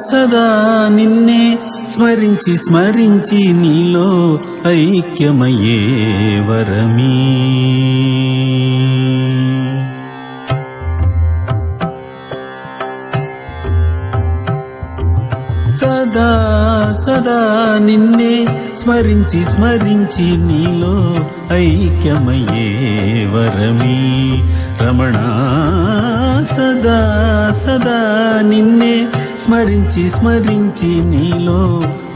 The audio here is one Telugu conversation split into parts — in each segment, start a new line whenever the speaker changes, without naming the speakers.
సదా నిన్నే స్మరించి స్మరించి నీలో ఐక్యమయ్యే వరమీ. సదా సదా నిన్నే స్మరించి స్మరించి నీలో ఐక్యమయ్యే వరమీ. రమణ సదా సదా నిన్నే స్మరించి స్మరించి నీలో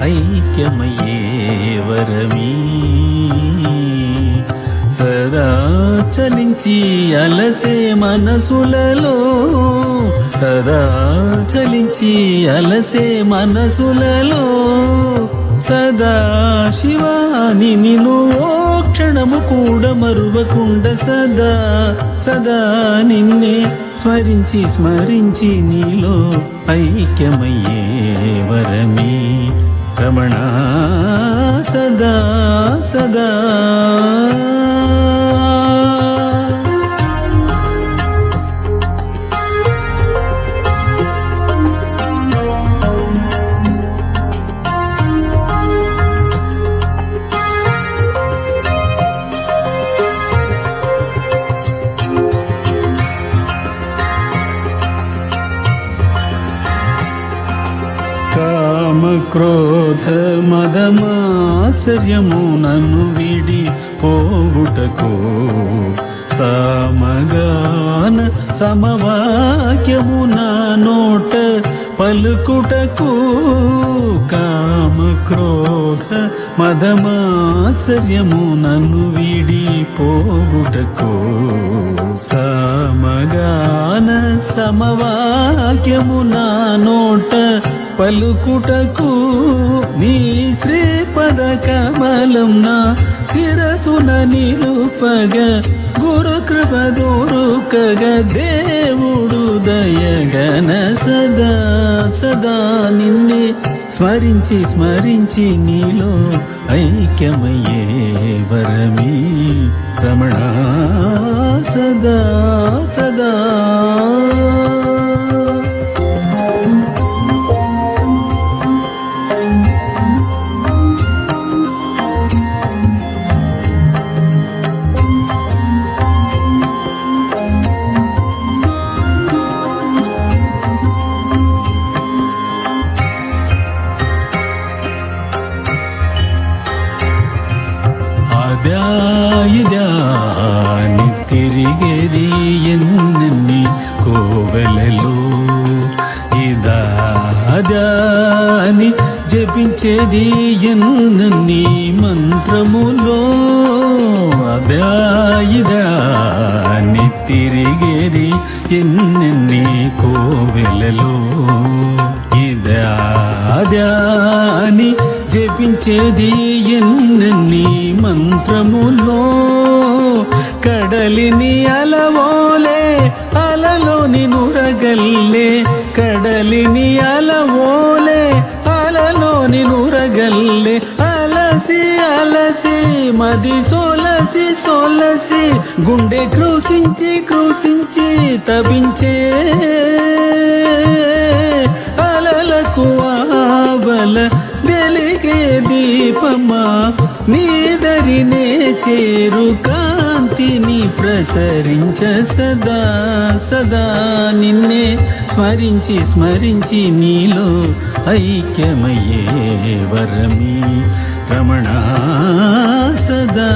ఐక్యమయ్యే వరమీ. సదా చలించి అలసే మనసులలో, సదా చలించి అలసే మనసులలో సదా శివాని నిన్ను ఓ క్షణము కూడా మరువకుండా సదా సదా నిన్నే స్మరించి స్మరించి నీలో ఐక్యమయ్యే వరమీ. రమణ సదా సదా. కామ క్రోధ మదమాత్సర్యము నన్ను విడి పోవుటకు, సమగాన సమవాక్యము నా నోట పలుకుటకు. కామ క్రోధ మదమాత్సర్యము నన్ను విడి పోవుటకు, సమగాన సమవాక్యము నా నోట పలుకుటకు. నీ శ్రీపద కమలం నా శిరసున నిలుపగ, గురు కృప దొరుకగ దేవుడు దయగన సదా సదా నిన్నే స్మరించి స్మరించి నీలో ఐక్యమయ్యే వరమీ. రమణ సదా సదా. ఇదాని తిరిగేది ఎన్ని కోవెలలో, ఇదాని జపించేది ఎన్ని మంత్రములో. ఇదాని తిరిగేది ఎన్ని కోవెలలో, ఇదాని జపించేది ఎన్ని మంత్రములో. కడలిని అలవోలే అలలోని నురగల్లే, కడలిని అలవోలే అలలోని నురగల్లే. అలసి అలసి మది సోలసి సోలసి, గుండె క్రూసించి క్రూసించి తపించే. అలలకు ఆవల వెలిగే దీపమా, నీదరినే చేరు కాంతిని ప్రసరించ. సదా సదా నిన్నే స్మరించి స్మరించి నీలో ఐక్యమయ్యే వరమీ. రమణ సదా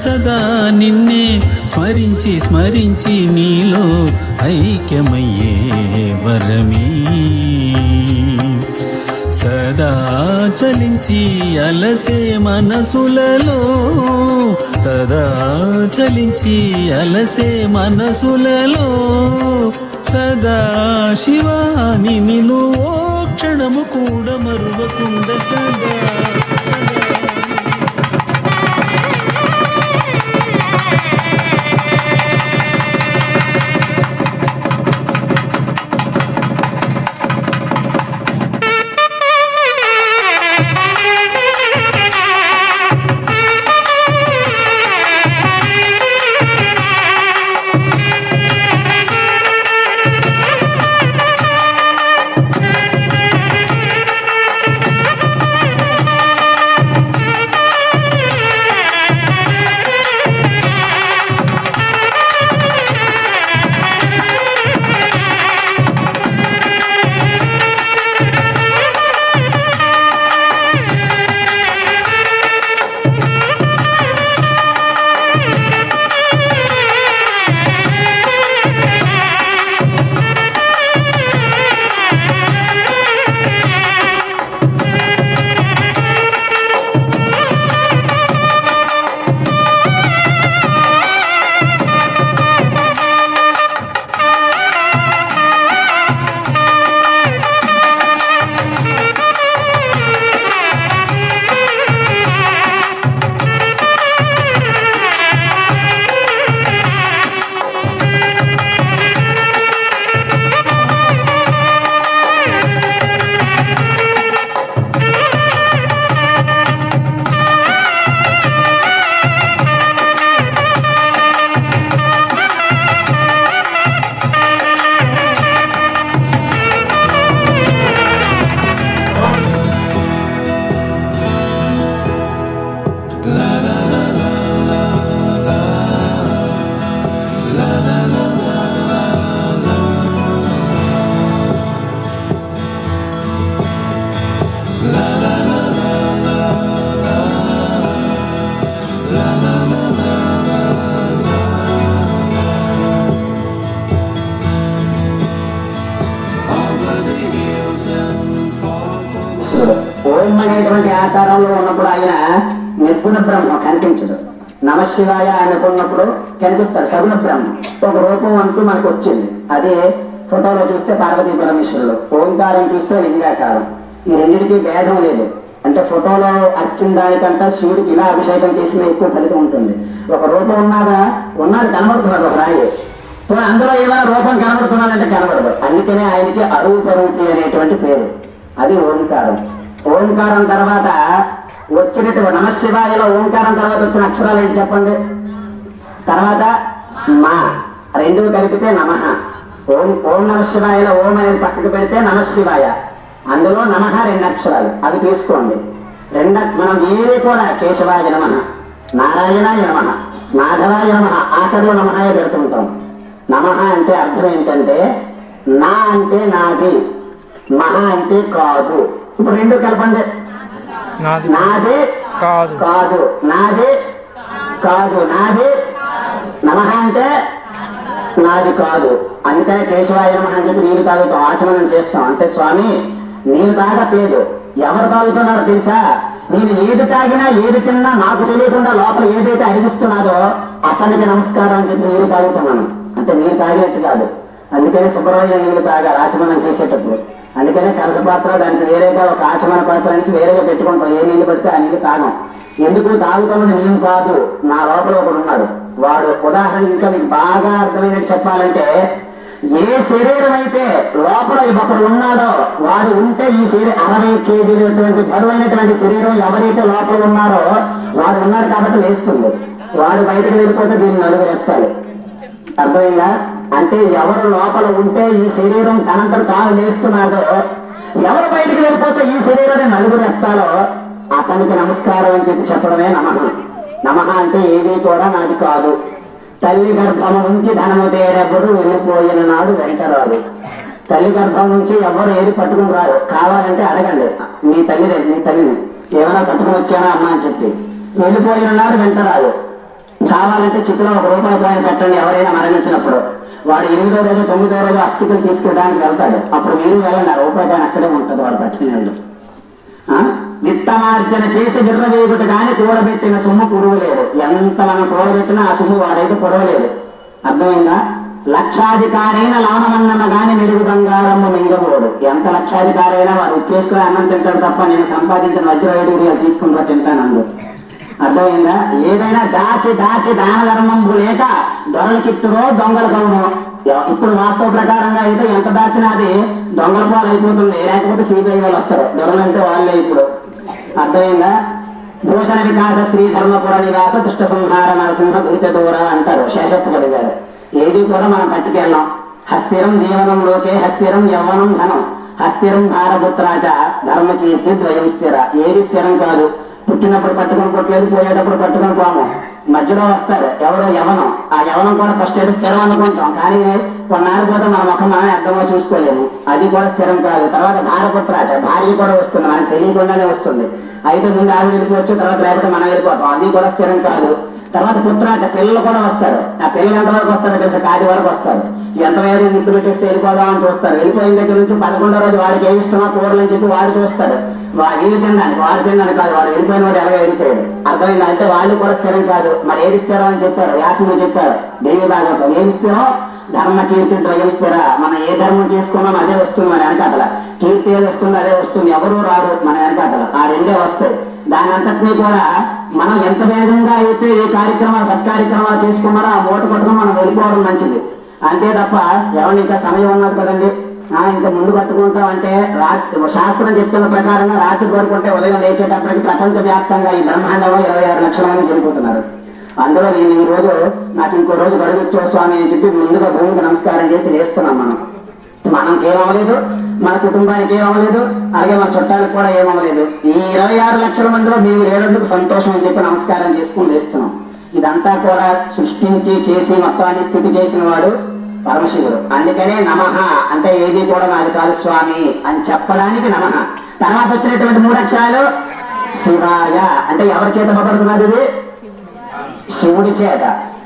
సదా నిన్నే స్మరించి స్మరించి నీలో ఐక్యమయ్యే వరమీ. సదా చలించి అలసే మనసులలో, సదా చలించి అలసే మనసులలో సదా శివాని నిన్ను ఓ క్షణము కూడా మరువకుండా సదా
అనేటువంటి ఆకారంలో ఉన్నప్పుడు ఆయన నిర్గుణ బ్రహ్మ కనిపించడు. నమశివాయ అనుకున్నప్పుడు కనిపిస్తాడు సగుణ బ్రహ్మ. ఒక రూపం అంటూ మనకు వచ్చింది. అదే ఫోటోలో చూస్తే పార్వతీ పరమేశ్వరులు, ఓంకారం చూస్తే లింగాకారం. ఈ రెండింటికి భేదం లేదు. అంటే ఫోటోలో వచ్చిన దానికంటే శివుడికి ఇలా అభిషేకం చేసిన ఎక్కువ ఫలితం ఉంటుంది. ఒక రూపం ఉన్నది కనబడుతున్నాడు ఒక రాయి, అందులో ఏమైనా రూపం కనబడుతున్నాడంటే కనబడదు. అందుకనే ఆయనకి అరూపరూపి అనేటువంటి పేరు. అది ఓంకారం. ఓంకారం తర్వాత వచ్చినటువంటి నమశివాయలో ఓంకారం తర్వాత వచ్చిన అక్షరాలు ఏంటి చెప్పండి? తర్వాత మా, రెండు కలిపితే నమః. ఓం నమశివాయలో ఓం అనేది పక్కకు పెడితే నమశివాయ, అందులో నమః రెండు అక్షరాలు, అవి తీసుకోండి. మనం ఏది కూడా కేశవాయ నమః, నారాయణాయ నమః, మాధవాయ నమః, ఆఖరిలో నమః పెడుతుంటాం. నమః అంటే అర్థం ఏంటంటే నా అంటే నాది, మహ అంటే కాదు. ఇప్పుడు రెండు కలపండి. నాది కాదు, నాది కాదు, నాది నమః అంటే నాది కాదు. అందుకనే కేశవాయ నమః అని చెప్పి నీరు తాగుతాం, ఆచమనం చేస్తాం. అంటే స్వామి నీరు తాగట్లేదు, ఎవరు తాగుతున్నారో తెలుసా? నేను ఏది తాగినా ఏది తిన్నా నాకు తెలియకుండా లోపల ఏదైతే అరిగిస్తున్నాడో అతనికి నమస్కారం అని చెప్పి నీరు తాగుతున్నాను. అంటే నీరు తాగినట్టు కాదు. అందుకనే శుభ్రమైన నీరు తాగాలి ఆచమనం చేసేటప్పుడు. అందుకనే కలస పాత్ర దానికి వేరేగా ఒక ఆచమన పాత్ర అనేసి వేరేగా పెట్టుకుంటాం. ఏ నీళ్ళు పడితే ఆ నీళ్ళు తాగం. ఎందుకు తాగుతున్నది నేను కాదు, నా లోపల ఒకడు ఉన్నాడు. వాడు ఉదాహరణ ఇంకా మీకు బాగా అర్థమైనట్టు చెప్పాలంటే, ఏ శరీరం అయితే లోపల ఒకడు ఉన్నాడో వాడు ఉంటే ఈ శరీరం 60 కేజీలటువంటి బరువైనటువంటి శరీరం ఎవరైతే లోపల ఉన్నారో వాడు ఉన్నాడు కాబట్టి లేస్తుంది. వాడు బయటకు వెళ్ళిపోతే దీన్ని నలుగురు ఎత్తాలి. అర్థమైందా? అంటే ఎవరు లోపల ఉంటే ఈ శరీరం తనంతట తాను లేస్తున్నాడో, ఎవరు బయటకు వెళ్ళిపోతే ఈ శరీరాన్ని నలుగురు ఎత్తాలో అతనికి నమస్కారం అని చెప్పి చెప్పడమే నమః. నమః అంటే ఏది కూడా నాది కాదు. తల్లి గర్భం నుంచి ధనము తేడెప్పుడు వెళ్ళిపోయిన నాడు వెంటరాడు. తల్లి గర్భం నుంచి ఎవరు ఏది పట్టుకుని రారు. కావాలంటే అడగండి మీ తల్లిని, ఏమైనా పట్టుకుని వచ్చానా అమ్మా అని చెప్పి. వెళ్ళిపోయిన నాడు వెంటరాడు. కావాలంటే చిక్కులో ₹1 పెట్టండి. ఎవరైనా మరణించినప్పుడు వాడు 8వ రోజు 9వ రోజు అస్థికలు తీసుకెళ్ళడానికి వెళ్తాడు. అప్పుడు మీరు వెళ్ళండి, ₹1 అక్కడే ఉంటుంది వాడు పట్టుకునేళ్ళు. విత్తమార్జన చేసి విర్రవేగుట కానీ కూడబెట్టిన సొమ్ము కురవలేదు. ఎంత మనం కూడబెట్టినా ఆ సొమ్ము వాడైతే కురవలేదు. అర్థమైందా? లక్షాధికారైన లాభమన్నమ గాని మెరుగు బంగారమ్మ మింగబోడు. ఎంత లక్షాధికారైనా వాడు ఉప్పేసుకుని అన్నం తింటాడు తప్ప నేను సంపాదించిన వజ్రవైడూర్యాలు తీసుకుంటా తింటాను. అర్థమైందా? ఏదైనా దాచి దాన ధర్మం లేక దొరలకిత్తురో దొంగల కవును. ఇప్పుడు వాస్తవ ప్రకారంగా అయితే ఎంత దాచినా అది దొంగల పాలు అయిపోతుంది. లేకపోతే సిబిఐ వాళ్ళు వస్తారు. దొరలంటే వాళ్ళే ఇప్పుడు. అర్థమైందా? భూషణ వికాస శ్రీ ధర్మపుర నివాస దుష్ట సంహార నరసింహ దురిత దూర అంటారు శేషప్పగడి గారు. ఏది కూడా మనం పట్టుకెళ్ళాం. హస్థిరం జీవనం లోకే హస్థిరం యవ్వనం ధనం హస్థిరం భారపుత్రాచ ధర్మకీర్తి ద్వయం స్థిర. ఏది స్థిరం కాదు. పుట్టినప్పుడు పట్టుకొని కొట్టలేదు, పోయేటప్పుడు పట్టుకొని పోము. మధ్యలో వస్తారు ఎవరో యవనం. ఆ యవనం కూడా ఫస్ట్ ఏదో స్థిరం అనుకుంటాం, కానీ కొన్నాళ్ళు పోతే మన ముఖం మనమే అర్థంగా చూసుకోలేము. అది కూడా స్థిరం కాదు. తర్వాత భారపుత్రాచ భార్య కూడా వస్తుంది, మనకు తెలియకుండానే వస్తుంది. అయితే ముందు ఆవిడ వెళ్ళిపోవచ్చు, తర్వాత లేకపోతే మనం వెళ్ళిపోతాం. అది కూడా స్థిరం కాదు. తర్వాత పుత్రాచ పిల్లలు కూడా వస్తారు. ఆ పిల్లలు ఎంతవరకు వస్తారో తెలుసా? 10 వరకు వస్తారు. ఎంత వేరే నిప్పు పెట్టేస్తే వెళ్ళిపోదామని చూస్తారు. వెళ్ళిపోయిన దగ్గర నుంచి 11వ రోజు వాడికి ఏమి ఇష్టమో కూరలు అని చెప్పి వాడు చూస్తాడు. వీళ్ళు తినడానికి వాడు తినడానికి కాదు, వాడు వెళ్ళిపోయిన వాడు ఎలాగో వెళ్ళిపోయాడు. అర్థమైంది? అంటే వాళ్ళు కూడా స్థిరం కాదు. మరి ఏది స్థిరం అని చెప్పారు? వ్యాసంలో చెప్పారు దేవి భాగవతం. ఏమి స్థిరం? ధర్మ కీర్తి ద్వయం స్థిర. మనం ఏ ధర్మం చేసుకున్నాం అదే వస్తుంది మన వెనకాతల. కీర్తి ఏది వస్తుంది అదే వస్తుంది. ఎవరు రారు మన వెనకాతల. ఆ రెండే వస్తాయి. దాని అంతటినీ కూడా మనం ఎంత వేగంగా అయితే ఏ కార్యక్రమాలు సత్కార్యక్రమాలు చేసుకున్నారో ఆ మూట పట్టుకుని మనం వెళ్ళిపోవడం మంచిది. అంతే తప్ప ఎవరు ఇంకా సమయం ఉన్నది కదండి ఇంకా ముందు పట్టుకుంటాం అంటే శాస్త్రం చెప్తున్న ప్రకారంగా రాత్రి పడుకుంటే ఉదయం లేచేటప్పటికి ప్రపంచ వ్యాప్తంగా ఈ బ్రహ్మాండంలో 26 లక్షల మంది చనిపోతున్నారు. అందులో నేను ఈ రోజు నాకు ఇంకో రోజు గడుగుచ్చో స్వామి అని చెప్పి ముందుగా భూమికి నమస్కారం చేసి వేస్తున్నాం. మనకి ఏమవ్వలేదు, మన కుటుంబానికి ఏమవ్వలేదు, అలాగే మన చుట్టాలకు కూడా ఏమవ్వలేదు. ఈ 26 లక్షల మందిలో మేము లేనందుకు సంతోషం అని చెప్పి నమస్కారం చేసుకుని వేస్తున్నాం. ఇదంతా కూడా సృష్టించి చేసి మొత్తాన్ని స్థితి చేసిన వాడు పరమశివుడు. అందుకనే నమః అంటే ఏది కూడా నాది కాదు స్వామి అని చెప్పడానికి నమః. తర్వాత వచ్చినటువంటి 3 అక్షరాలు శివాయ. అంటే ఎవరి చేత పడుతున్నది? ఇది శివుడి చేత.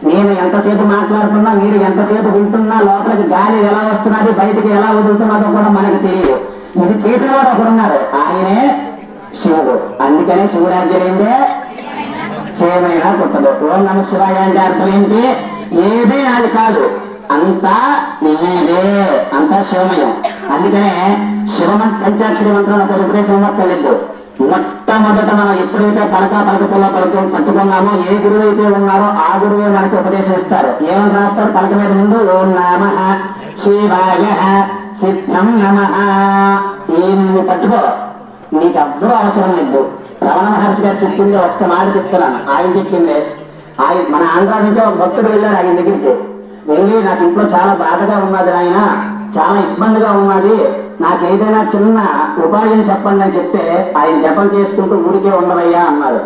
నేను ఎంతసేపు మాట్లాడుతున్నా, మీరు ఎంతసేపు వింటున్నా, లోపలికి గాలి ఎలా వస్తున్నది, బయటికి ఎలా వదులుతున్నదో కూడా మనకు తెలియదు. ఇది చేసిన వాడు ఒకడున్నారు, ఆయనే శివుడు. అందుకనే శివురాజ్యమైందే శివమైనా పుట్టదు. ఓం నమ శివాయ అంటే అర్థం ఏంటి? ఏదే అది కాదు, అంతా నేనే, అంతా శివమయం. అందుకనే పంచాక్షరి మంత్రం ఒక ఉపదేశం పట్టలేదు. మొట్టమొదట మనం ఎప్పుడైతే పలకపుల్ల పట్టుకున్నామో, ఏ గురువు అయితే ఉన్నారో ఆ గురువే మనకి ఉపదేశం ఇస్తారు. ఏమని రాస్తారు? పలక మీద ముందు ఓం నమః శివాయ సిద్ధం నమః. ఈ నువ్వు పట్టుకో, నీకు అర్థం అవసరం లేదు. రమణ మహర్షి గారు చెప్పింది ఒక్క మాట చెప్తున్నాను. ఆయన చెప్పింది, ఆయన మన ఆంధ్ర నుంచి ఒక భక్తుడు వెళ్ళాడు ఆయన దగ్గరికి. వెళ్ళి నాకు ఇంట్లో చాలా బాధగా ఉన్నది ఆయన, చాలా ఇబ్బందిగా ఉన్నది, నాకు ఏదైనా చిన్న ఉపాయం చెప్పండి అని చెప్తే ఆయన జపం చేసుకుంటూ ఊరికే ఉండవయ్యా అన్నారు.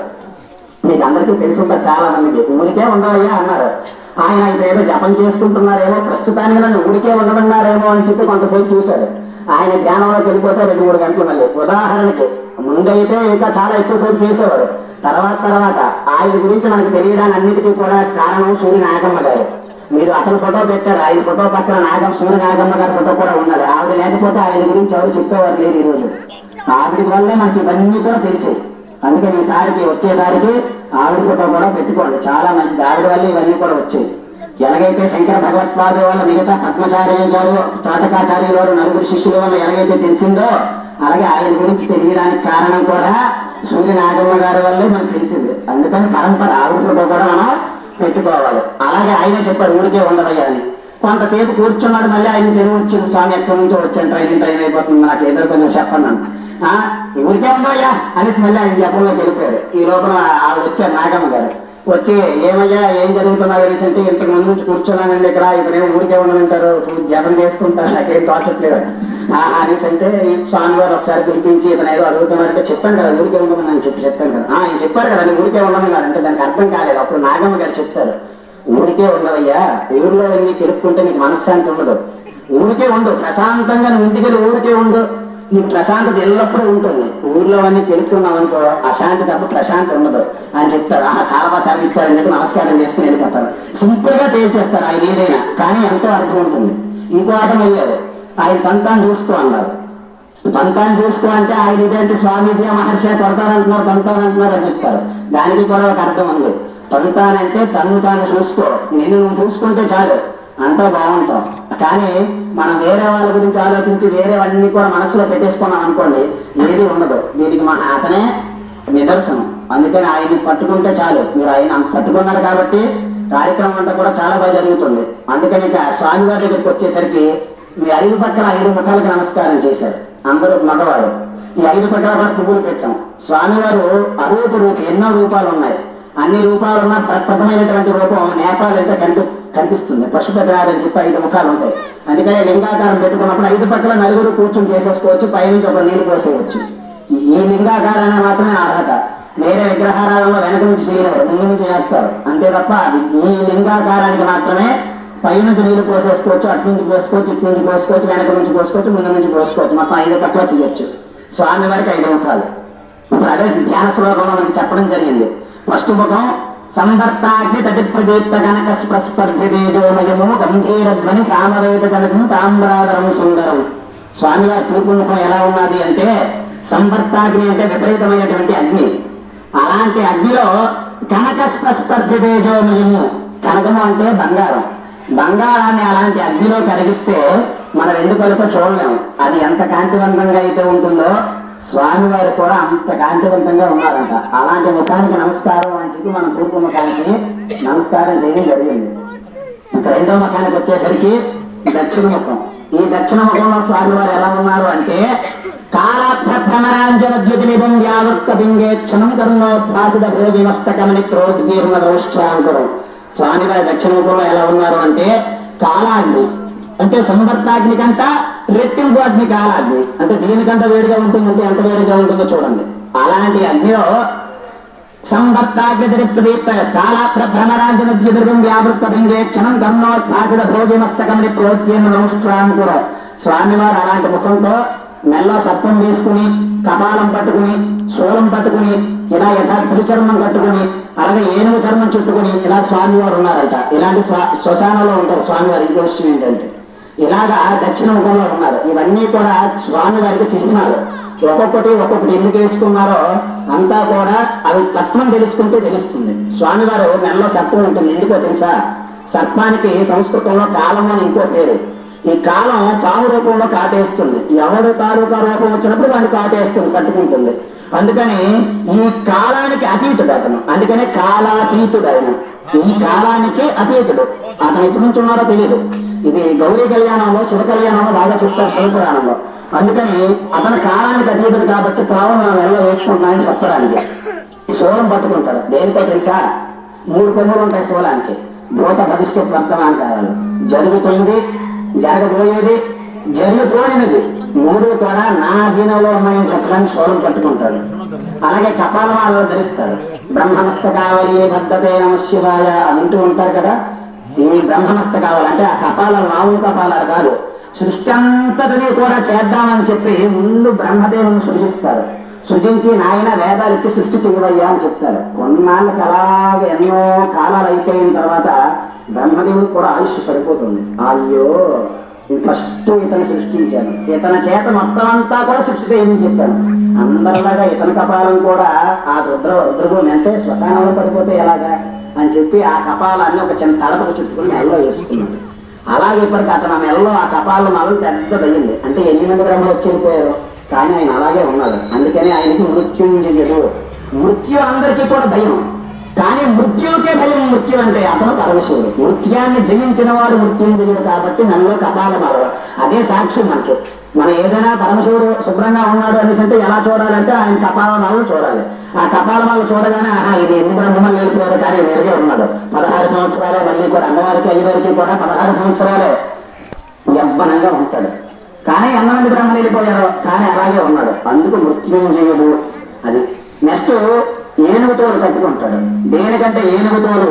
మీకు అందరికీ తెలుసుంటా, చాలా మందికి ఊరికే ఉండవయ్యా అన్నారు. ఆయన అయితే ఏదో జపం చేసుకుంటున్నారేమో, ప్రస్తుతానికి నన్ను ఊరికే ఉండమన్నారేమో అని చెప్పి కొంతసేపు చూశాడు. ఆయన ధ్యానంలోకి వెళ్ళిపోతే 2-3 గంటలు మళ్ళీ. ఉదాహరణకి ముందైతే ఇంకా చాలా ఎక్కువసేపు చేసేవాడు. తర్వాత ఆయన గురించి మనకు తెలియడానికి అన్నిటికీ కూడా కారణం సూర్య నాగమ్మ గారు. మీరు అతను ఫోటో పెట్టారు, ఆయన ఫోటో పక్కన సూర్య నాగమ్మ గారి ఫోటో కూడా ఉన్నది. ఆవిడ లేకపోతే ఆయన గురించి ఎవరు చెప్పేవారు లేరు. ఈ రోజు ఆవిడ వల్లే మనకి ఇవన్నీ కూడా తెలిసాయి. అందుకని ఈసారికి వచ్చేసారికి ఆవిడ ఫోటో కూడా పెట్టుకోండి, చాలా మంచిది. ఆవిడ వల్ల ఇవన్నీ కూడా వచ్చాయి. ఎలాగైతే శంకర భగవత్పాదు వల్ల మిగతా పద్మచార్య గారు, తోటకాచార్యులు గారు, 9 శిష్యుల వల్ల ఎలాగైతే తెలిసిందో, అలాగే ఆయన గురించి తెలియడానికి కారణం కూడా సూర్య నాగమ్మ గారి వల్లే మనకు తెలిసింది. అందుకని పరంపర ఆవిడ ఫోటో కూడా మనం పెట్టుకోవాలి. అలాగే ఆయన చెప్పారు ఊరికే ఉండవయ్యా అని. కొంతసేపు కూర్చున్నాడు, మళ్ళీ ఆయన తెలుగు వచ్చింది, స్వామి ఎక్కడి నుంచో వచ్చాను, ట్రైన్ అయిపోతుంది, నాకు ఏదో కొంచెం చెప్పండి ఊరికే ఉండవయ్యా అనేసి మళ్ళీ ఆయన జపంలోకి వెళ్ళిపోయారు. ఈ లోపల ఆవిడ వచ్చారు నాగమ్మ గారు. వచ్చి ఏమయ్యా ఏం జరుగుతున్నారు అనేసి అంటే, ఇంతకు ముందు నుంచి కూర్చున్నానండి ఇక్కడ, ఇప్పుడేమో ఊరికే ఉండమంటారు, జపం చేసుకుంటారు, నాకేం తోచట్లేదు అనేసి అంటే స్వామి వారు ఒకసారి పిలిపించి ఇతను ఏదో అడుగుతున్నారంటే చెప్పాను కదా ఊరికే ఉండమని చెప్పాను కదా. ఆయన చెప్పారు కదా నేను ఊరికే ఉండమన్నారు అంటే దానికి అర్థం కాలేదు. అప్పుడు నాగమ్మ గారు చెప్తారు, ఊరికే ఉండవయ్యా, ఊరిలో వెళ్ళి తిరుక్కుంటే నీకు మనశ్శాంతి ఉండదు, ఊరికే ఉండు, ప్రశాంతంగా నువ్వు ఇంటికెళ్ళి ఊరికే ఉండు, నీకు ప్రశాంతత ఎల్లప్పుడూ ఉంటుంది. ఊర్లో అన్ని తెలుసుకున్నావు అనుకో అశాంతి తప్ప ప్రశాంతి ఉండదు అని చెప్తారు. చాలా బాగా సార్లు ఇచ్చారని చెప్పి నమస్కారం చేసుకుని వెళ్ళిపోతారు. సింపుల్ గా తేల్చేస్తారు ఆయన ఏదైనా, కానీ ఎంతో అర్థం ఉంటుంది. ఇంకో అర్థం వెళ్ళారు, ఆయన తంతాన్ని చూసుకో అన్నారు. తంతాన్ని చూసుకో అంటే ఆయన ఇదేంటి స్వామీజీ మహర్షి తంతానంటున్నారు అని చెప్తారు. దానికి కూడా ఒక అర్థం ఉంది. తంతానంటే తను తాను చూసుకో, నేను నువ్వు చూసుకుంటే చాలు, అంతా బాగుంటాం. కానీ మనం వేరే వాళ్ళ గురించి ఆలోచించి వేరేవన్నీ కూడా మనసులో పెట్టేసుకున్నాం అనుకోండి, ఏది ఉండదు. దీనికి అతనే నిదర్శనం. అందుకని ఆయన్ని పట్టుకుంటే చాలు. మీరు ఆయన పట్టుకున్నారు కాబట్టి కార్యక్రమం అంతా కూడా చాలా బాగా జరుగుతుంది. అందుకని ఇక స్వామివారి దగ్గరికి వచ్చేసరికి మీ 5 పక్కల 5 ముఖాలకు నమస్కారం చేశారు. అందరూ మగవాడు. ఈ 5 పక్కల కూడా పువ్వులు పెట్టాం. స్వామివారు అరూప రూపం, ఎన్నో రూపాలు ఉన్నాయి. అన్ని రూపాలు ఉన్న ప్రథమైనటువంటి రూపం నేపాల్ అయితే కనిపిస్తుంది. పశుపతినాథని చెప్పి 5 ముఖాలు ఉంటాయి. అందుకని లింగాకారం పెట్టుకున్నప్పుడు 5 పక్కల 9 కూర్చొని చేసేసుకోవచ్చు, పైనుంచి ఒక నీళ్ళు పోసేయవచ్చు. ఈ లింగాకారాన్ని మాత్రమే అర్హత. వేరే విగ్రహారాలలో వెనక నుంచి చేయలేరు, ముందు నుంచి చేస్తారు అంతే తప్ప ఈ లింగాకారానికి మాత్రమే పైనుంచి నీళ్లు పోసేసుకోవచ్చు, అటు నుంచి పోసుకోవచ్చు, ఇటు నుంచి పోసుకోవచ్చు, వెనక నుంచి పోసుకోవచ్చు, ముందు నుంచి పోసుకోవచ్చు. మొత్తం 5 పక్కల చేయొచ్చు. స్వామి వారికి 5 ముఖాలు. ఇప్పుడు అదే ధ్యాన శ్లోకంలో మనకి చెప్పడం జరిగింది. ఫస్ట్ ముఖం సంవర్తాగ్ని తటి ప్రదీప్త గణక స్పర్శేజోమయము గంభీరధ్వని కామవేద జనకం తామ్రాదరం సుందరం. స్వామివారి తూర్పు ముఖం ఎలా ఉన్నది అంటే సంవర్తాగ్ని అంటే విపరీతమైనటువంటి అగ్ని. అలాంటి అగ్నిలో కనక స్పర్శేజోమయము, కనకము అంటే బంగారం. బంగారాన్ని అలాంటి అగ్నిలో కరిగిస్తే మన 2 కళ్ళతో చూడలేము. అది ఎంత కాంతివంతంగా అయితే ఉంటుందో స్వామివారు కూడా అంత కాంతివంతంగా ఉన్నారంట. అలాంటి ముఖానికి నమస్కారం అని చెప్పి మన తూర్పు ముఖానికి నమస్కారం చేయడం జరిగింది. ఇంకా 2వ ముఖానికి వచ్చేసరికి దక్షిణ ముఖం. ఈ దక్షిణ ముఖంలో స్వామివారు ఎలా ఉన్నారు అంటే కాళభ్రమరాంజన ద్యుతినిభం వ్యావృత్త బింగేక్షణం కరుణోద్భాసిత భోగిమస్తకమని క్రోద్గీర్ణ దౌష్ట్రాంకురం. స్వామివారి దక్షిణ ముఖంలో ఎలా ఉన్నారు అంటే కాళాగ్ని అంటే సంవర్తాగ్ని కంట రెట్టింపు అగ్ని కాళాగ్ని. అంటే దీనికంట వేడిగా ఉంటుందంటే ఎంత వేడిగా ఉంటుందో చూడండి. అలాంటి అగ్నిలో సంవర్తాగ్ని ప్రదీప్త కాళభ్రమరాంజన ద్యుతినిభం వ్యావృత్త బింగేక్షణం కరుణోద్భాసిత భోగిమస్తకమని క్రోద్గీర్ణ దౌష్ట్రాంకురం. స్వామివారు అలాంటి ముఖంతో మెల్ల సర్పం వేసుకుని, కపాలం పట్టుకుని, శూలం పట్టుకుని, ఇలా యథార్థి చర్మం కట్టుకుని, అలాగే ఏనుగు చర్మం చుట్టుకుని ఇలా స్వామివారు ఉన్నారంట. ఇలాంటి శ్మశానంలో ఉంటారు స్వామివారి. ఇంకో విషయం ఏంటంటే ఇలాగా దక్షిణ ముఖంలో ఉన్నారు. ఇవన్నీ కూడా స్వామివారికి చిహ్నాలు. ఒక్కొక్కటి ఎందుకు వేసుకున్నారో అంతా కూడా అవి తత్వం తెలుసుకుంటే తెలుస్తుంది. స్వామివారు మెడలో సర్పం ఉంటుంది, ఎందుకో తెలుసా? సర్పానికి సంస్కృతంలో కాలం అని ఇంకో పేరు. ఈ కాలం పాము రూపంలో కాటేస్తుంది. ఎవడు తాలూకా రూపం వచ్చినప్పుడు వాడిని కాటేస్తుంది, పట్టుకుంటుంది. అందుకని ఈ కాలానికి అతీతుడు అతను, అందుకనే కాలాతీతుడు ఆయన. ఈ కాలానికి అతీతుడు. అతను ఎప్పటి నుంచి ఉన్నారో తెలియదు. ఇది గౌరీ కళ్యాణంలో శివ కళ్యాణంలో బాగా చెప్తారు, శివపురాణంలో. అందుకని అతను కాలానికి అతీతుడు కాబట్టి తాము ఎలా వేసుకుంటున్నాయని చెప్పడానికి శూలం పట్టుకుంటాడు. దేనికో తెలుసా? 3 కొమ్ములు ఉంటాయి శూలానికి. భూత భవిష్యత్ వర్తమానం కావాలి, జరుగుతుంది, జరగబోయేది, జరిగిపోయినది 3 కూడా నా అధీనంలో ఉన్నాయని చెప్పడానికి శూలం పట్టుకుంటాడు. అలాగే కపాలమాలలో ధరిస్తాడు. బ్రహ్మమస్తకావలి భద్రతే నమ శివాయ అంటూ ఉంటారు కదా. ఈ బ్రహ్మమస్తకావలి అంటే ఆ కపాలం మామూలు కపాలాలు కాదు, సృష్టి అంతటినీ కూడా చేద్దామని చెప్పి ముందు బ్రహ్మదేవుని సృజిస్తారు. సృజించి నాయన వేదాలు ఇచ్చి సృష్టి చేయవయ్యా అని చెప్తారు. కొన్నాళ్ళకి అలాగే ఎన్నో కాలాలు అయిపోయిన తర్వాత బ్రహ్మదేవుడు కూడా ఆయుష్ పడిపోతుంది. అయ్యో ఫస్ట్ ఇతను సృష్టించాను, ఇతని చేత మొత్తం అంతా కూడా సృష్టి చేయమని చెప్పాను. అందరిలాగా ఇతని కపాలం కూడా ఆ రుద్రభూమి అంటే శ్మశానంలో పడిపోతే ఎలాగా అని చెప్పి ఆ కపాలాన్ని ఒక చిన్న తడపకు చుట్టుకుని మెల్లో వేసుకున్నాడు. అలాగే ఇప్పటికి అతను ఆ మెల్లో ఆ కపాలం నలుగు పెద్దదయ్యింది. అంటే 8 గ్రాములు వచ్చేపోయారు, కానీ ఆయన అలాగే ఉన్నాడు. అందుకని ఆయనకి మృత్యుంజయుడు. మృత్యు అందరికీ కూడా భయం, కానీ మృత్యువుకే భయం. మృత్యు అంటే అతను పరమశివుడు. మృత్యాన్ని జయించిన వాడు మృత్యుంజయుడు కాబట్టి నన్ను కపాలమాలు అదే సాక్ష్యం మనకి. మనం ఏదైనా పరమశివుడు శుభ్రంగా ఉన్నాడు అనేసి అంటే ఎలా చూడాలంటే ఆయన కపాలమాలను చూడాలి. ఆ కపాలమాలను చూడగానే ఆహా ఇది 8 బ్రహ్మలు వెళ్ళిపోయారు, కానీ వేరుగా ఉన్నాడు. 16 సంవత్సరాలే, మళ్ళీ కూడా అమ్మవారికి అయ్యవారికి కూడా 16 సంవత్సరాలే యవ్వనంగా ఉంటాడు. కానీ ఎంతమంది బ్రహ్మలు వెళ్ళిపోయారో కానీ అలాగే ఉన్నాడు. అందుకు మృత్యుంజయుడు. అది నెక్స్ట్ ఏనుగు తోలు కట్టుకుంటాడు. దేనికంటే ఏనుగు తోలు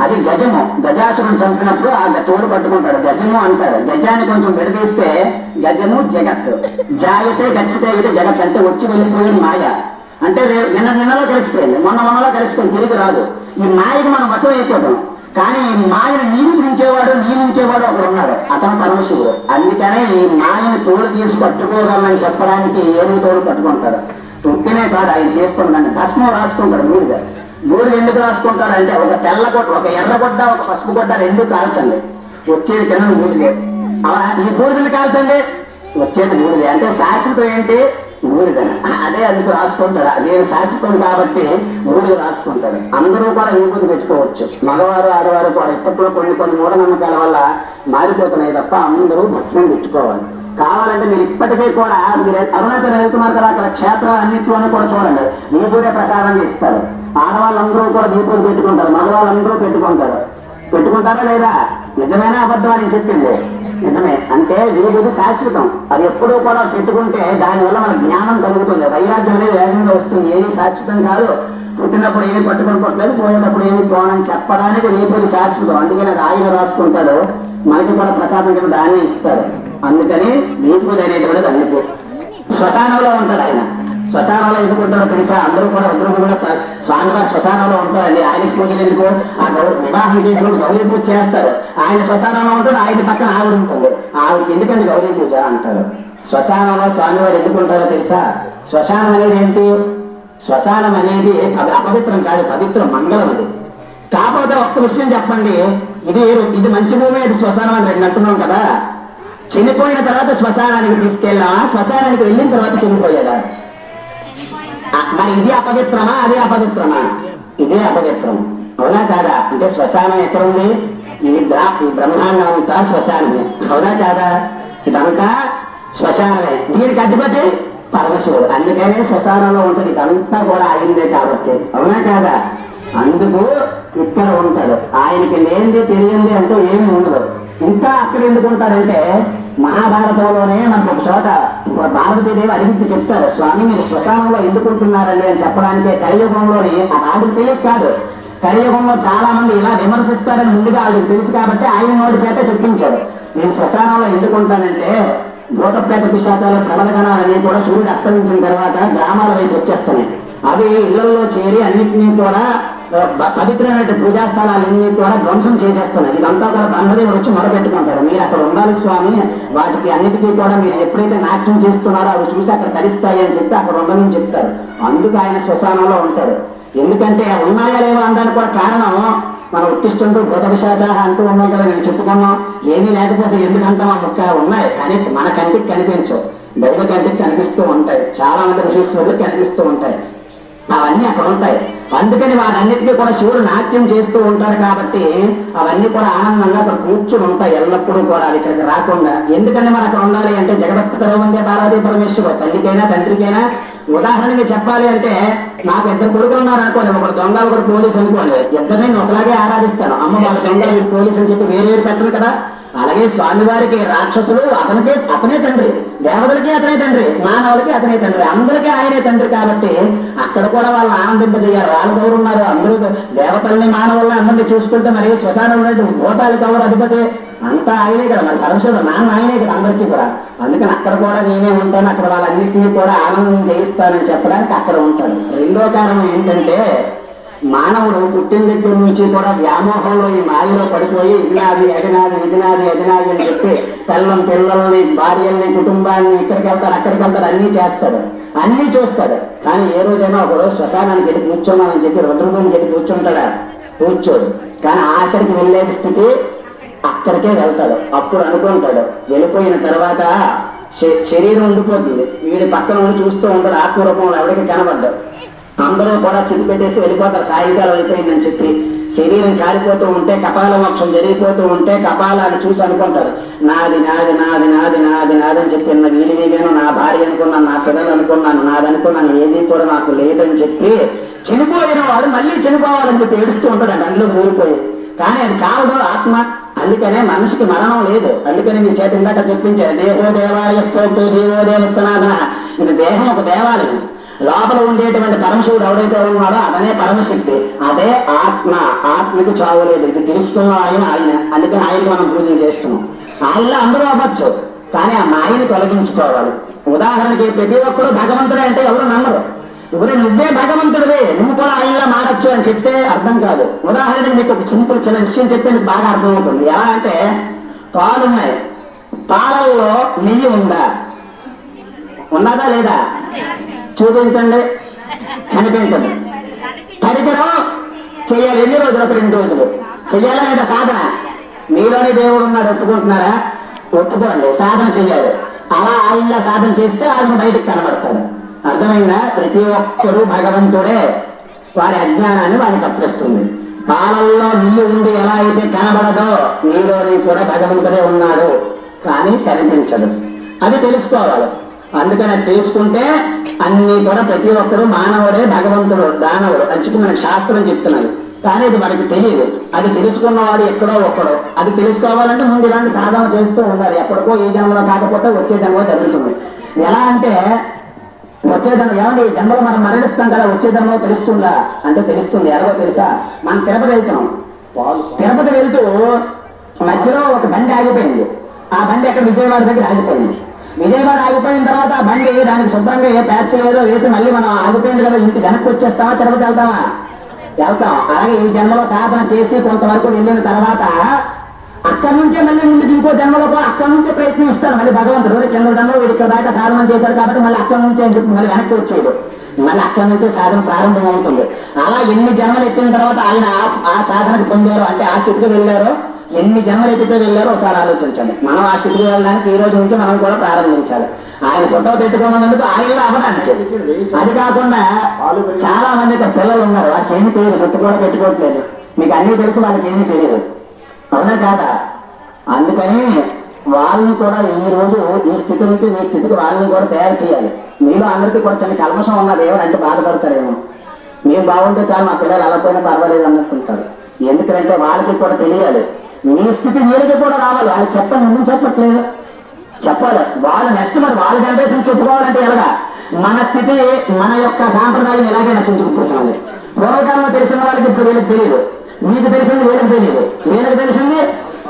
అది గజము. గజాసురుని చంపినప్పుడు ఆ తోలు పట్టుకుంటాడు. గజము అంటారు. గజాన్ని కొంచెం విడదీస్తే గజము జగత్. జాయతే గచ్చితే ఇది జగత్ అంటే వచ్చి వెళ్ళిపోయిన మాయ. అంటే నిన్నలో కలిసిపోయింది, మొన్నలో కలిసిపోయింది, తిరిగి రాదు. ఈ మాయకి మనం వశం అయిపోతాం. కానీ ఈ మాయను నియమించేవాడు ఒకడు ఉన్నాడు, అతను పరమశివుడు. అందుకనే ఈ మాయని తోలు తీసి పట్టుకోగలని చెప్పడానికి ఏనుగు తోలు పట్టుకుంటాడు. ఉత్తినే కాదు, ఆయన చేస్తుందని భస్మం రాసుకుంటాడు. బూడిద ఎందుకు రాసుకుంటాడు అంటే ఒక తెల్ల గుడ్డ, ఒక ఎర్రగొడ్డ, ఒక పసుపు గుడ్డ 2 కాల్చండి, వచ్చేది కింద బూడిదే. ఈ బూడిదని కాల్చండి, వచ్చేది బూడిదే. అంటే శాశ్వతం ఏంటి? బూడిద. అదే అందుకు రాసుకుంటాడు. నేను శాశ్వతం కాబట్టి బూడిద రాసుకుంటాడు. అందరూ కూడా విభూతి పెట్టుకోవచ్చు, మగవారు ఆడవారు కూడా. ఇప్పట్లో కొన్ని మూఢనమ్మకాల వల్ల మారిపోతున్నాయి తప్ప అందరూ భస్మం పెట్టుకోవాలి. కావాలంటే మీరు ఇప్పటికీ కూడా మీరు అరుణాచలం వెళ్తున్నారు కదా, అక్కడ క్షేత్రాలు అన్నింటిలోనే కూడా చూడండి, విభూతే ప్రసాదం ఇస్తారు. ఆడవాళ్ళందరూ కూడా విభూతి పెట్టుకుంటారు, మగవాళ్ళందరూ పెట్టుకుంటారా లేదా? నిజమేనా అబద్ధం అని చెప్పింది? నిజమే. అంటే విభూతి శాశ్వతం, అది ఎప్పుడూ కూడా పెట్టుకుంటే దానివల్ల మన జ్ఞానం కలుగుతుంది, వైరాగ్యం అనేది వేగంగా వస్తుంది. ఏది శాశ్వతం కాదు. పుట్టినప్పుడు ఏమి పట్టుకొని పుట్టలేదు, పోయేటప్పుడు ఏమి పోనని చెప్పడానికి విభూతి శాశ్వతం. అందుకని రాయిని రాసుకుంటాడు, మనకి కూడా ప్రసాదం కింద దాన్ని ఇస్తారు. అందుకని విభూతి అనేటువంటిది అందుకు. శ్మశానంలో ఉంటాడు ఆయన. శ్మశానంలో ఎందుకుంటారో తెలుసా? అందరూ కూడా స్వామివారి శ్మశానంలో ఉంటారండి. ఆయనకి పూజలు ఎందుకు? ఆ వివాహం చేసినప్పుడు గౌరీ పూజ చేస్తారు. ఆయన శ్మశానంలో ఉంటాడు, ఆయన పక్కన ఆవిడ ఉంటుంది. ఆవిడకి ఎందుకంటే గౌరీ పూజ అంటారు. శ్మశానంలో స్వామివారు ఎందుకుంటారో తెలుసా? శ్మశానం అనేది ఏంటి? శ్మశానం అనేది అది అపవిత్రం కాదు, పవిత్రం, మంగళం. అది కాకపోతే ఒక్క విషయం చెప్పండి, ఇది మంచి భూమి, ఇది శ్మశానం అని 2 అంటున్నాం కదా. చనిపోయిన తర్వాత శ్మశానానికి తీసుకెళ్ళామా? శ్మశానానికి వెళ్ళిన తర్వాత చనిపోయాడా? మరి ఇది అపవిత్రమా? అదే అపవిత్రమా? ఇదే అపవిత్రం. అవునా కాదా? అంటే శ్మశానం ఎక్కడుంది? ఈ బ్రహ్మాండం అంతా శ్మశానమే. అవునా కాదా? ఇదంతా శ్మశానమే. దీనికి అధిపతి పరమశివుడు. అందుకనే శ్మశానంలో ఉంటుంది. ఇదంతా కూడా అయిందే కాబట్టి. అవునా కాదా? అందుకు ఇక్కడ ఉంటాడు. ఆయనకి లేనిది తెలియంది అంటూ ఏమి ఉండదు. ఇంకా అక్కడ ఎందుకు ఉంటాడంటే మహాభారతంలోనే మనకు ఒక చోట పార్వతీదేవి అడిగి చెప్తారు, స్వామి మీరు శ్మశానంలో ఎందుకుంటున్నారండి అని చెప్పడానికే. కలియుగంలోని ఆవిడకి తెలియదు కాదు, కలియుగంలో చాలా మంది ఇలా విమర్శిస్తారని ముందుగా ఆవిడకి తెలుసు కాబట్టి ఆయన నోటి చేత చెప్పించాడు. నేను శ్మశానంలో ఎందుకుంటానంటే భూతప్రేత పిశాచాల ప్రబలగణాలన్నీ కూడా సూర్యుడు అస్తమించిన తర్వాత గ్రామాల వైపు వచ్చేస్తున్నాయి. అవి ఇళ్లలో చేరి అన్నింటినీ కూడా పవిత్రమైన పూజాస్థలాలన్నీ కూడా ధ్వంసం చేసేస్తున్నారు. ఇదంతా కూడా బ్రహ్మదేవుడు వచ్చి మొదలుపెట్టుకుంటాడు, మీరు అక్కడ ఉండాలి స్వామి, వాటికి అన్నిటికీ కూడా మీరు ఎప్పుడైతే నాట్యం చేస్తున్నారో అవి చూసి అక్కడ తరిస్తాయి అని చెప్పి అక్కడ ఉండమని చెప్తారు. అందుకు ఆయన శ్మశానంలో ఉంటాడు. ఎందుకంటే ఉన్నాయా లేవో అనడానికి కూడా కారణం మనం ఉత్తిష్టంతో భూత విశాఖ అంటూ ఉన్నాం కదా, నేను చెప్పుకున్నాం. ఏమీ లేకపోతే ఎందుకంటాం, ఆ ముక్క ఉన్నాయి కానీ మన కంటికి కనిపించవు, బయట కంటికి కనిపిస్తూ ఉంటాయి, చాలా మంది ఋషీశ్వరులకు కనిపిస్తూ ఉంటాయి, అవన్నీ అక్కడ ఉంటాయి. అందుకని వాటన్నిటికీ కూడా శివుడు నాట్యం చేస్తూ ఉంటాడు కాబట్టి అవన్నీ కూడా ఆనందంగా అక్కడ కూర్చుని ఉంటాయి ఎల్లప్పుడూ కూడా, అది ఇక్కడికి రాకుండా. ఎందుకంటే మరి అక్కడ ఉండాలి అంటే జగవత్కరం ఉందే పార్వతీ పరమేశ్వరుడు, తల్లికైనా తండ్రికైనా. ఉదాహరణకి చెప్పాలి అంటే నాకు ఇద్దరు కొడుకులు ఉన్నారు అనుకోండి, ఒకరు దొంగ ఒకరు పోలీసు అనుకోండి, ఇద్దరిని ఒకలాగే ఆరాధిస్తాను. అమ్మ వాళ్ళ దొంగ వీరు పోలీసు అని చెప్పి వేరు పెట్టను కదా. అలాగే స్వామివారికి రాక్షసులు అతనే తండ్రి, దేవతలకి అతనే తండ్రి, మానవులకి అతనే తండ్రి, అందరికీ ఆయనే తండ్రి. కాబట్టి అక్కడ కూడా వాళ్ళు ఆనందింపజేయాలి. వాళ్ళు ఎవరు ఉన్నారు, అందరూ దేవతల్ని మానవుల్ని అందరినీ చూసుకుంటే మరి శ్మశానం భూతాలు కవరు అధిపతి అంతా ఆయనే కదా, మరి పరమశివుడు నాన్న ఆయనే కదా అందరికీ కూడా. అందుకని అక్కడ కూడా నేనే ఉంటాను, అక్కడ వాళ్ళన్నింటినీ కూడా ఆనందం చేయిస్తానని చెప్పడానికి అక్కడ ఉంటాను. రెండో కారణం ఏంటంటే మానవుడు పుట్టిన దగ్గర నుంచి కూడా వ్యామోహంలో ఈ మాయలో పడిపోయి ఇదినాది అదినాది ఇదినాది అదినాది అని చెప్పి పిల్లల్ని భార్యల్ని కుటుంబాన్ని ఇక్కడికి వెళ్తారు అక్కడికి వెళ్తారు అన్నీ చేస్తాడు, అన్నీ చూస్తాడు. కానీ ఏ రోజైనా ఒకడు శ్మశానానికి వెళ్ళి కూర్చోమని చెప్పి రుద్రభూమికి వెళ్ళి కూర్చుంటాడా? కూర్చోడు. కానీ ఆఖరికి వెళ్ళే స్థితి అక్కడికే వెళ్తాడు. అప్పుడు అనుకుంటాడు, వెళ్ళిపోయిన తర్వాత శరీరం ఉండిపోతుంది, వీడి పక్కన ఉండి చూస్తూ ఉంటాడు, ఆత్మరూపంలో ఎవరికి కనబడ్డాడు. అందరూ కూడా చితి పెట్టేసి వెళ్ళిపోతారు సాయంకాలం అయిపోయిందని చెప్పి. శరీరం కాలిపోతూ ఉంటే కపాల మోక్షం జరిగిపోతూ ఉంటే కపాలాన్ని చూసి అనుకుంటారు, నాది నాది నాది నాది నాది నాది అని చెప్పి వీడిగాను నా భార్య అనుకున్నాను, నా పిల్లలు అనుకున్నాను, నాదనుకున్నాను, ఏది కూడా నాకు లేదని చెప్పి చనిపోయిన వాడు మళ్ళీ చనిపోవాలని చెప్పి ఏడుస్తూ ఉంటాడు అందులో ఊరిపోయి. కానీ అది కావడం ఆత్మ. అందుకనే మనిషికి మరణం లేదు. అందుకని నీ చేతి ఇందాక చెప్పించారు, దేహో దేవాలయ దేవో దేవస్థానాథ. ఇది దేహం ఒక దేవాలయం, లోపల ఉండేటువంటి పరమశివుడు ఎవడైతే ఉన్నాడో అతనే పరమశక్తి, అదే ఆత్మ. ఆత్మకి చావు లేదు, ఇది తెలుసుకున్న ఆయన. అందుకని ఆయనకి మనం పూజలు చేస్తున్నాం. ఆయనలో అందరూ అవ్వచ్చు, కానీ ఆ మాయని తొలగించుకోవాలి. ఉదాహరణకి ప్రతి ఒక్కరు భగవంతుడే అంటే ఎవరు నమ్మరు. ఇప్పుడు నువ్వే భగవంతుడివే, నువ్వు కూడా ఆయనలో మారచ్చు అని చెప్తే అర్థం కాదు. ఉదాహరణకి మీకు ఒక చిన్న విషయం చెప్తే మీకు బాగా అర్థమవుతుంది. ఎలా అంటే పాలున్నాయి, పాలల్లో నెయ్యి ఉందా? ఉన్నదా లేదా? చూపించండి, కనిపించండి. పరికరం చెయ్యాలి. ఎన్ని రోజులు? ఒక 2 రోజులు చెయ్యాలా లేదా? సాధన మీలోనే దేవుడు ఉన్నాడు, ఒప్పుకుంటున్నారా? ఒప్పుకోండి, సాధన చెయ్యాలి. అలా ఆయన సాధన చేస్తే ఆయన బయటకు కనబడతాడు. అర్థమైందా? ప్రతి ఒక్కరూ భగవంతుడే, వారి అజ్ఞానాన్ని వారికి తప్పిస్తుంది. పాలల్లో నీళ్ళు ఉండి ఎలా అయితే కనబడదో నీలోని కూడా భగవంతుడే ఉన్నాడు, కానీ కనిపించదు. అది తెలుసుకోవాలి. అందుకని తెలుసుకుంటే అన్ని కూడా ప్రతి ఒక్కరు మానవుడే భగవంతుడు, దానవుడు అని మనకి శాస్త్రం చెప్తున్నది. కానీ ఇది మనకి తెలియదు. అది తెలుసుకున్నవాడు ఎక్కడో ఒక్కడో. అది తెలుసుకోవాలంటే ముందు ఇలాంటి సాధన చేస్తూ ఉండాలి. ఎప్పటికో ఈ జన్మలో కాకపోతే వచ్చే జన్మలో జరుగుతుంది. ఎలా అంటే వచ్చే జన్మ ఏమండి, ఈ జన్మలో మనం మరణిస్తాం కదా, వచ్చే జన్మలో తెలుస్తుందా అంటే తెలుస్తుంది. ఎలాగో తెలుసా? మనం తిరుపతి వెళ్తున్నాం. తిరుపతి వెళ్తూ మధ్యలో ఒక బండి ఆగిపోయింది. ఆ బండి అక్కడ విజయవాడ దగ్గర ఆగిపోయింది. విజయవాడ ఆగిపోయిన తర్వాత ఆ బండి దానికి శుభ్రంగా ఏ ప్యాచ్ ఏదో వేసి మళ్ళీ మనం ఆగిపోయింది కదా, ఇంటికి వెనక్కి వచ్చేస్తామా, తిరుపతి వెళ్తామా? వెళ్తాం. అలాగే ఈ జన్మలో సాధన చేసి కొంతవరకు వెళ్ళిన తర్వాత అక్కడి నుంచే మళ్ళీ ముందుకు ఇంకో జన్మలో కూడా అక్కడి నుంచే ప్రయత్నిస్తాడు మళ్ళీ భగవంతుడు. కింద జన్మలో వీడికి దాకా సాధన చేశారు కాబట్టి మళ్ళీ అక్కడి నుంచే అని చెప్పి మళ్ళీ వెనక్కి వచ్చేది. మళ్ళీ అక్కడి నుంచే సాధన ప్రారంభం అవుతుంది. అలా ఎన్ని జన్మలు ఎత్తిన తర్వాత ఆయన ఆ సాధనకు పొందారు అంటే ఆ స్థితికి వెళ్ళారో, ఎన్ని జన్మలు ఎత్తితే వెళ్ళారో ఒకసారి ఆలోచించండి. మనం ఆ స్థితికి వెళ్ళడానికి ఈ రోజు నుంచి మనం కూడా ప్రారంభించాలి. ఆయన ఫోటో పెట్టుకున్నందుకు ఆయనలో అవ్వడానికి. అది కాకుండా చాలా మంది పిల్లలు ఉన్నారు, వాళ్ళకి ఏమీ తెలియదు, గుర్తు కూడా పెట్టుకోవట్లేదు. మీకు అన్నీ తెలుసు, వాళ్ళకి ఏమీ తెలియదు. అవునా కాదా? అందుకని వాళ్ళని కూడా ఈ రోజు ఈ స్థితి నుంచి ఈ స్థితికి వాళ్ళని కూడా తయారు చేయాలి. మీలో అందరికీ కూడా చిన్న కల్మషం ఉన్నది, ఏమంటే బాధపడతారేమో. మీరు బాగుంటే చాలు, మా పిల్లలు ఎలా పోయినా పర్వాలేదు అనుకుంటారు. ఎందుకంటే వాళ్ళకి కూడా తెలియాలి, మీ స్థితి వీరికి కూడా రావాలి. వాళ్ళు చెప్పండి, ఎందుకు చెప్పట్లేదు? చెప్పాలి. వాళ్ళు నెక్స్ట్ మరి వాళ్ళ జనరేషన్ చెప్పుకోవాలంటే ఎలాగా? మన స్థితి, మన యొక్క సాంప్రదాయం ఎలాగే నశించుకుంటున్నది. పూర్వకాలంలో తెలిసిన వాళ్ళకి ఇప్పుడు వీళ్ళకి తెలియదు, మీకు తెలిసింది వీళ్ళకి తెలియదు, వీళ్ళకి తెలిసింది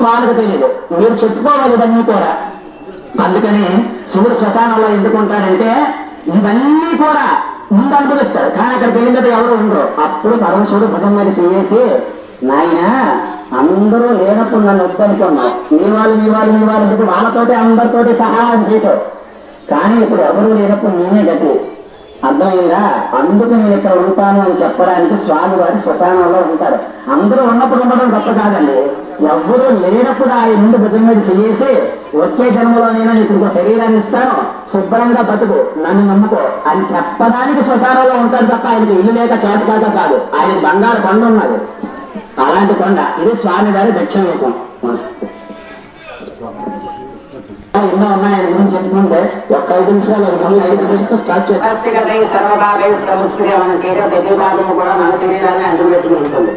వాళ్ళకి తెలియదు. మీరు చెప్పుకోవాలి ఇవన్నీ కూడా. అందుకని శివుడు శ్మశానంలో ఎందుకుంటాడంటే ఇవన్నీ కూడా ముందు అనుభవిస్తాడు. కానీ అక్కడికి వెళ్ళిన తర్వాత ఎవరు ఉండరు. అప్పుడు పరమశివుడు భుజం మీద చేసి, నాయన అందరూ లేనప్పుడు నన్ను వద్దనుకున్నావు, నీ వాళ్ళు చెప్పి వాళ్ళతోటి అందరితోటి సహాయం చేశావు. కానీ ఇప్పుడు ఎవరు లేనప్పుడు నేనే గతి, అర్థమైందా? అందుకు నేను ఇక్కడ ఉంటాను అని చెప్పడానికి స్వామి వారి శ్మశానంలో ఉంటారు. అందరూ ఉన్నప్పుడు ఉండడం గొప్ప కాదండి. ఎవరు లేనప్పుడు ఆయన ముందు భుజం మీద చేసి, వచ్చే జన్మలో నేను నీకు శరీరాన్ని ఇస్తాను, శుభ్రంగా బతుకు, నన్ను నమ్ముకో అని చెప్పడానికి శ్మశానంలో ఉంటారు తప్ప ఆయనకి ఇల్లు లేక చేత కాక కాదు. ఆయన బంగారు కొండ ఉన్నది, అలాంటి కొండ. ఇది స్వామి వారి దక్షిణముఖం. ఎన్నో ఉన్నాయని గురించి చెప్పుకుంటే ఒక్క 5 నిమిషాలు 5 నిమిషాలు స్టార్ట్ మనం చేసే ప్రతి భాగం కూడా మన శరీరాన్ని అంటు పెట్టుకుని ఉంటుంది.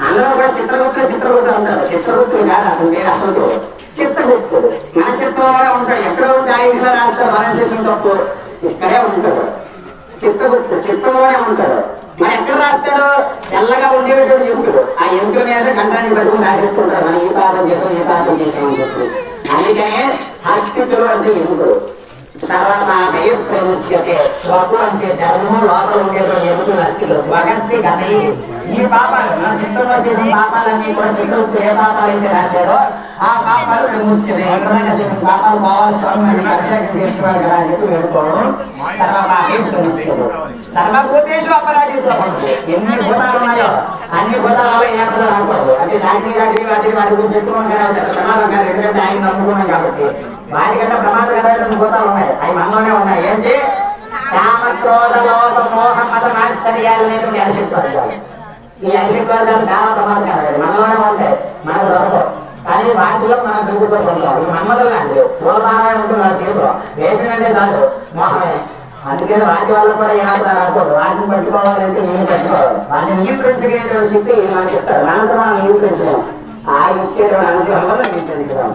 అందరూ కూడా చిత్రగుప్తుడు అంటారు. చిత్రగుప్తుడు కాదు అసలు, మీరు అసలు చిత్తగుప్తుడు. మన చిత్రంలోనే ఉంటాడు. ఎక్కడో ఉంటే ఆయన రాస్తాడు, మనం చేసిన తప్పు ఇక్కడే ఉంటాడు. చిత్తగుప్తుడు చిత్తంలోనే ఉంటాడు. మరి ఎక్కడ రాస్తాడు? తెల్లగా ఉండేటప్పుడు ఎముకడు. ఆ ఎముక మీద గంటాన్ని పెట్టుకుని రాసేస్తుంటాడు, మనం ఈ పాపం చేసామని చెప్పి. అందుకనే హస్తితులు అంటే ఎముకలు. సర్వమాపై ప్రముచ్యతే. స్వపు అంటే చర్మము, లోపల ఉండేటువంటి ఎముకలు హస్తిలు. వగస్తి గత ఈ పాపాలు, మన చిత్రంలో చేసిన పాపాలన్నీ కూడా చిత్రగుప్తుడు ఏ పాపాలు అయితే రాశాడో ఆ పాపాలు ప్రముచ్యతే. ఎక్కడైనా చేసిన పాపాలు పోవాలి, స్వామి పరిశీలన చేస్తున్నారు కదా అని చెప్పి వేడుకోవడం సర్వమాపై ప్రముచ్యతే. సర్వభూతేషు అపరాజిత్వ. ఎన్ని భూతాలు ఉన్నాయో అన్ని భూతాల వల్ల ఏ పదాలు రాకూడదు. అంటే సాక్షి వాటి గురించి చెప్పుకోవడం కదా ప్రమాదం కాదు. ఎందుకంటే ఆయన నమ్ముకున్నాం కాబట్టి. వాటికంటే ప్రమాదకరమైన భూతాలు ఉన్నాయి, అవి మనలోనే ఉన్నాయి. ఏంటి? కామ, క్రోధ, లోభ, మోహ, మత, మాత్సర్యాలు అనేటువంటి అరిషట్వర్గాలు. ఈ అరిషట్వర్గాలు చాలా ప్రమాదకరమైనవి, మనలోనే ఉంటాయి, మనకు దొరకవు. కానీ వాటిలో మనం తిరుగుతూ ఉంటాం. ఈ మన్మధులు లాంటివి పూలబాణమే ఉంటుంది ఆ చేతిలో, వేసినంటే కాదు మోహమే. అందుకని వాటి వల్ల కూడా ఏమైనా రాకూడదు. వాటిని పట్టుకోవాలంటే నేను పట్టుకోవాలి. వాటిని నియంత్రించగలిగే శక్తి మనకి ఇస్తారు. మనంతా మనం నియంత్రించలేము, ఆయన ఇచ్చేటువంటి అనుగ్రహం వల్ల నియంత్రించడం.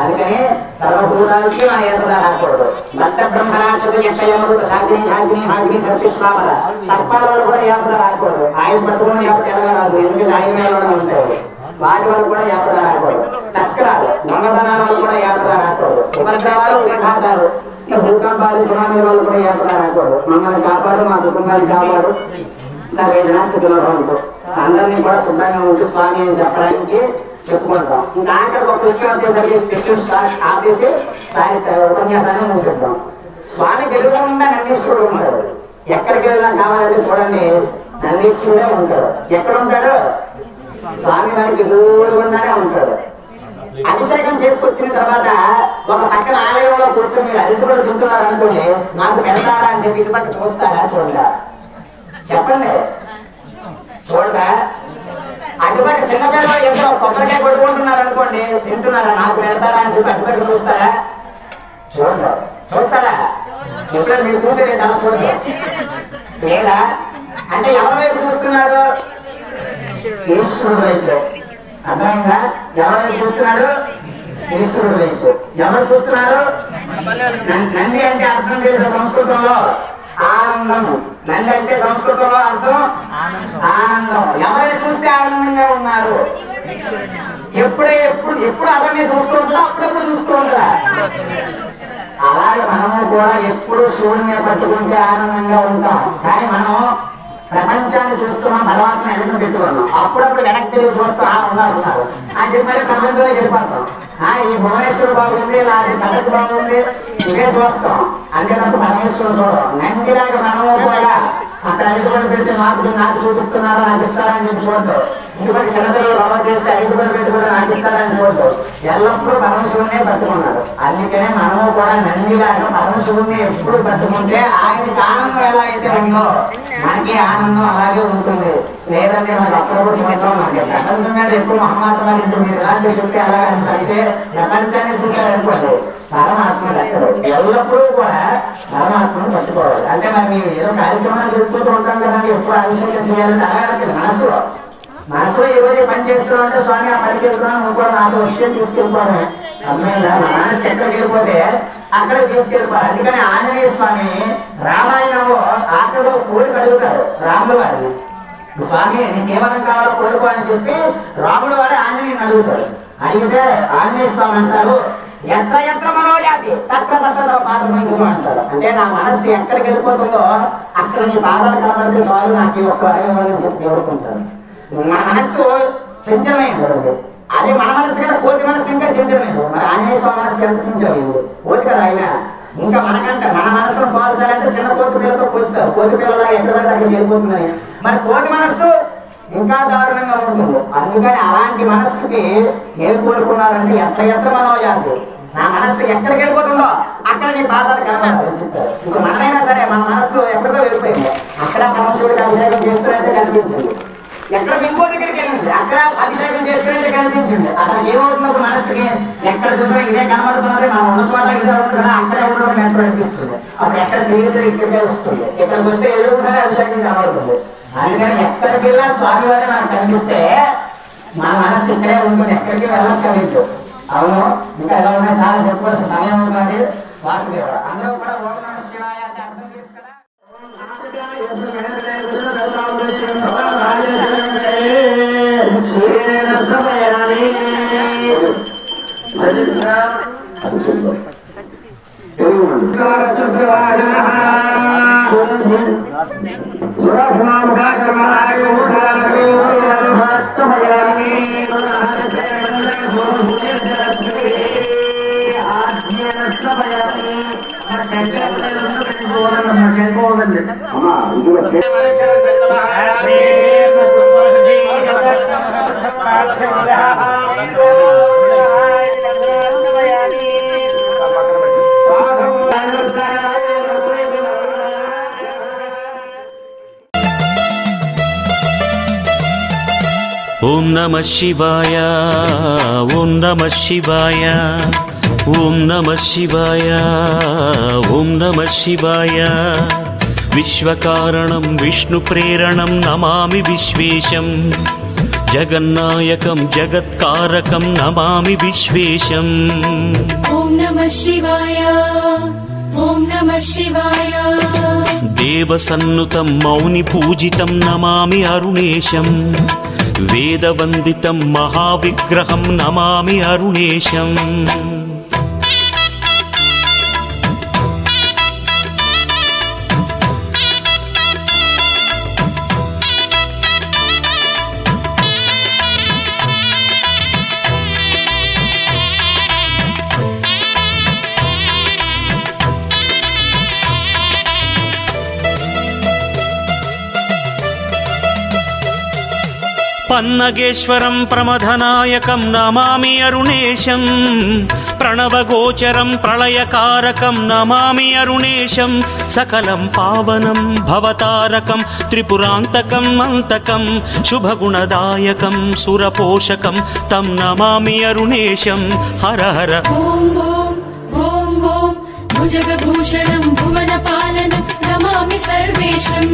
అందుకని సర్వభూతానికి మన ఏర్పదా రాకూడదు. దత్త బ్రహ్మరాక్షత యక్షయముడు సాగ్ని సర్పిష్మాపద సర్పాల వల్ల కూడా ఏర్పదా రాకూడదు. ఆయన పట్టుకున్నాం కాబట్టి ఎలాగా రాదు, ఎందుకంటే ఆయన మీద ఉంటాయి. వాటి వల్ల కూడా ఏర్పదా రాకూడదు. తస్కరాలు, దొంగతనాల వల్ల కూడా ఏర్పదా రాకూడదు. ఉపద్రవాలు, విఘాతాలు, భూకంపాలు, సునామీ వల్ల కూడా ఏర్పదా రాకూడదు. మమ్మల్ని కాపాడు, మా కుటుంబాన్ని కాపాడు, సరే స్థితిలో ఉంటూ అందరినీ కూడా శుభ్రంగా ఉంటూ స్వామి అని చెప్పడానికి చెప్పుకుంటాం. ఇంకా ఆఖరికి ఒక విషయం వచ్చేసరికి క్రిస్టియన్ స్టార్ట్ ఆపేసి ఉపన్యాసాన్ని మూసిద్దాం. స్వామి ఎదురుగుండా నందీశ్వరుడు ఉంటాడు. ఎక్కడికి వెళ్ళినా కావాలంటే చూడండి, నందీశ్వరుడే ఉంటాడు. ఎక్కడ ఉంటాడు? స్వామి వారికి ఎదురుగుండానే ఉంటాడు. అభిషేకం చేసుకొచ్చిన తర్వాత ఒక పక్కన ఆలయంలో కూర్చొని మీరు అరిటి కూడా చూస్తున్నారు అనుకోండి, నాకు పెడతారా అని చెప్పి ఇటుపక్క చూస్తారా? చూడరా? చెప్పండి, చూడరా? అటుపక్క చిన్నపిల్లలు ఎంతో కొబ్బరికాయ కొట్టుకుంటున్నారు అనుకోండి, తింటున్నారా? నాకు పెడతారా అని చెప్పి అటుపక్క చూస్తారా? చూడరా? చూస్తారా? ఎప్పుడైనా మీరు చూసేది అలా చూడదు లేదా? అంటే ఎవరి వైపు చూస్తున్నాడు? ఈశ్వరుడు వైపు. అర్థమైందా? ఎవరి వైపు చూస్తున్నాడు? ఈశ్వరుడు వైపు. ఎవరు చూస్తున్నారు? నంది అంటే అర్థం చేసే సంస్కృతంలో ఆనందము. నంది అంటే సంస్కృతంలో అర్థం ఆనందం. ఎవరిని చూస్తే ఆనందంగా ఉన్నారు? ఎప్పుడు అవన్నీ చూస్తూ ఉంటారా? అప్పుడప్పుడు చూస్తూ ఉంటారా? అలాగే మనము కూడా ఎప్పుడు శివుడిని పట్టుకుంటే ఆనందంగా ఉంటాం. కానీ మనం ప్రపంచాన్ని చూస్తున్నాం, పరమాత్మ ఎదురు పెట్టుకున్నాం. అప్పుడప్పుడు వెనక్కి తిరిగి చూస్తూ ఉన్నారు అని చెప్పి మరి ప్రపంచంలో వెళ్ళిపోతాం. ఈ భువనేశ్వరుడు బాగుంది, నాకు కథకు బాగుంది, ఇవే చూస్తాం. అంతేటప్పుడు పరమేశ్వరుడు చూడం. నందిలాగా మనము కూడా అక్కడ అరిటిపడి పెడితే నాకు చూపిస్తున్నారా, నాకు ఇస్తారని చెప్పి చూడదు. ఇటువంటి చిన్నపిల్లలు రవ చేస్తే అరిటిపడి పెట్టుకుంటే నాకు ఇస్తారని చూడదు. ఎల్లప్పుడూ పరమశివుడినే పట్టుకున్నాడు. అందుకనే మనము కూడా నందిలాగా పరమశివుడిని ఎప్పుడు పట్టుకుంటే ఆయనకి ఆనందం ఎలా అయితే ఉందో మనకి ఆనందం అలాగే ఉంటుంది. లేదంటే మనకు అప్పుడప్పుడు చూడటం, మనకి ప్రపంచం మీద ఎక్కువ మహమ్మాటం ఇంటూ మీరు ఎలాంటి చూస్తే అలాగే అయితే ప్రపంచాన్ని చూసారనుకోండి, పరమాత్మ ఎక్కడు. ఎల్లప్పుడూ కూడా పరమాత్మను పట్టుకోవాలి. అంటే మరి మీరు ఏదో కార్యక్రమాలు తెలుసుకుంటూ ఉంటాం కదండి, ఎప్పుడు అభిషేకం చేయాలంటే అలాగే మనసులో ఈరోజు పని చేస్తున్నామంటే స్వామి ఆ పనికి వెళ్తున్నాం, నువ్వు కూడా నాతో విషయం తీసుకెళ్ళిపోవడమే. అమ్మాయిలా మా మనసు ఎక్కడ వెళ్ళిపోతే అక్కడ తీసుకెళ్ళిపోవాలి. అందుకని ఆంజనేయ స్వామి రామాయణంలో ఆఖరిలో కోరిక అడుగుతారు రాముడు వారిని. స్వామి నీకేమనం కావాలో కోరుకో అని చెప్పి రాముడు వాడు ఆంజనేయుని అడుగుతాడు. అడిగితే ఆంజనేయ స్వామి అంటారు,
ఎత్ర ఎత్ర మనోయాతి తత్ర తత్ర పాదమంగు అంటారు. అంటే నా మనస్సు ఎక్కడికి వెళ్ళిపోతుందో అక్కడ నీ పాదాలు కనబడితే చాలు నాకు ఈ ఒక్క వరం చెప్పి కోరుకుంటారు. మన మనస్సు చంచలమైనది. అదే మన మనస్సు కంటే కోతి మనస్సు ఇంకా చంచలమైనది. మరి ఆంజనేయ స్వామి మనస్సు ఎంత చంచలమైంది, కోతి కదా ఆయన. ఇంకా మనకంటే మన మనస్సును పోల్చాలంటే చిన్న కోతి పిల్లతో పోల్చుతారు. కోతి పిల్లలా ఎక్కడ పడితే అక్కడ చేరిపోతుందని. మరి కోతి మనస్సు ఇంకా దారుణంగా ఉంటుంది. అందుకని అలాంటి మనస్సుకి ఏం కోరుకున్నారంటే ఎత్ర ఎత్ర మనోయాతి, నా మనస్సు ఎక్కడికి వెళ్ళిపోతుందో అక్కడ నీ పాదాలు కనబడాలి చెప్తారు. ఇప్పుడు మనమైనా సరే మన మనస్సు ఎక్కడికో వెళ్ళిపోయింది, అక్కడ పరమశివుడికి అభిషేకం చేస్తున్నట్టే కనిపించింది. ఎక్కడ ఇంకో దగ్గరికి వెళ్ళింది, అక్కడ అభిషేకం చేస్తున్నట్టే కనిపించింది. అతను ఏమవుతున్నప్పుడు మనస్సుకి ఎక్కడ చూసినా ఇదే కనబడుతున్నది, మనం ఉన్న చోట ఇదే ఉంటుంది కదా, అక్కడే ఉండడం ఎంత అనిపిస్తుంది. అప్పుడు ఎక్కడ తిరిగితే ఇక్కడికే వస్తుంది, ఇక్కడికి వస్తే ఎదురుగానే అభిషేకం కనబడుతుంది. అందుకని ఎక్కడికి వెళ్ళా స్వామి వారి మనకు కనిపిస్తే మన మనస్సు ఇక్కడే ఉంటుంది, ఎక్కడికి వెళ్ళక్కర్లేదు. అవును, ఇంకా ఎలా ఉన్నాయి చాలా చెప్పుకోవాల్సిన సమయం ఉంటుంది. వాసుదేవ అందరూ కూడా ఓం నమః శివాయ అంటే అర్థం తెలుసు కదా.
ఓం నమః శివాయ, ఓం నమః శివాయ, ఓం నమః శివాయ, ఓం నమః శివాయ. విశ్వకారణం విష్ణు ప్రేరణం నమామి విశ్వేశం, జగన్నాయకం జగత్కారకం నమామి విశ్వేశం.
ఓం నమః శివాయ, ఓం నమః శివాయ.
దేవసన్నుతం మౌని పూజితం నమామి అరుణేశం, వేదవందితం మహావిగ్రహం నమామి అరుణేశం. పన్నగేశ్వరం ప్రమథనాయకం నమామి అరుణేశం, ప్రణవగోచరం ప్రళయకారకం నమామి అరుణేశం. సకలం పావనం భవతారకం త్రిపురాంతకం అంతకం, శుభగుణదాయకం సురపోషకం తం నమామి అరుణేశం. హర హర
ఓం ఓం ఓం ఓం భుజగభూషణం భువనపాలనం నమామి సర్వేశం.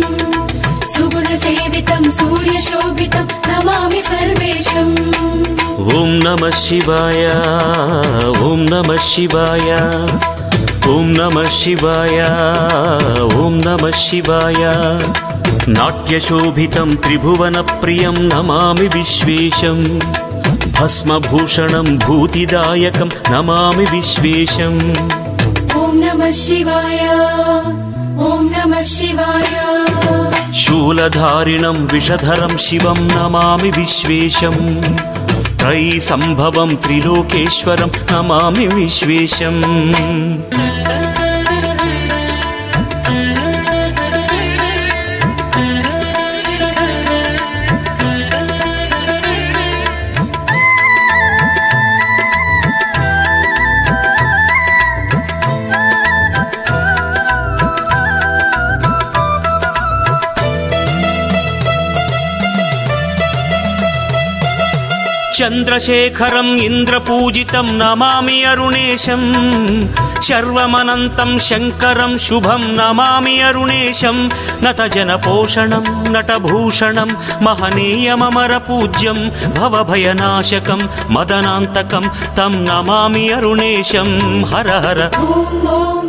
సుగుణసేవితం సూర్యశోభితం నమామి సర్వేశం.
ఓం నమః శివాయ, ఓం నమః శివాయ, ఓం నమః శివాయ, ఓం నమః శివాయ. నాట్యశోభితం త్రిభువన ప్రియం నమామి విశ్వేశం, భస్మభూషణం భూతిదాయకం నమామి విశ్వేశం.
ఓం నమః శివాయ, ఓం నమః శివాయ.
శూలధారిణం విషధరం శివం నమామి విశ్వేశం, త్రైసంభవం త్రిలోకేశ్వరం నమామి విశ్వేశం. చంద్రశేఖరం ఇంద్రపూజితం నమామి అరుణేశం, శర్వమనంతం శంకరం శుభం నమామి అరుణేశం. నతజనపోషణం నటభూషణం మహనీయమమర పూజ్యం, భవభయనాశకం మదనాంతకం తం నమామి అరుణేశం. హర హర
ఓం ఓం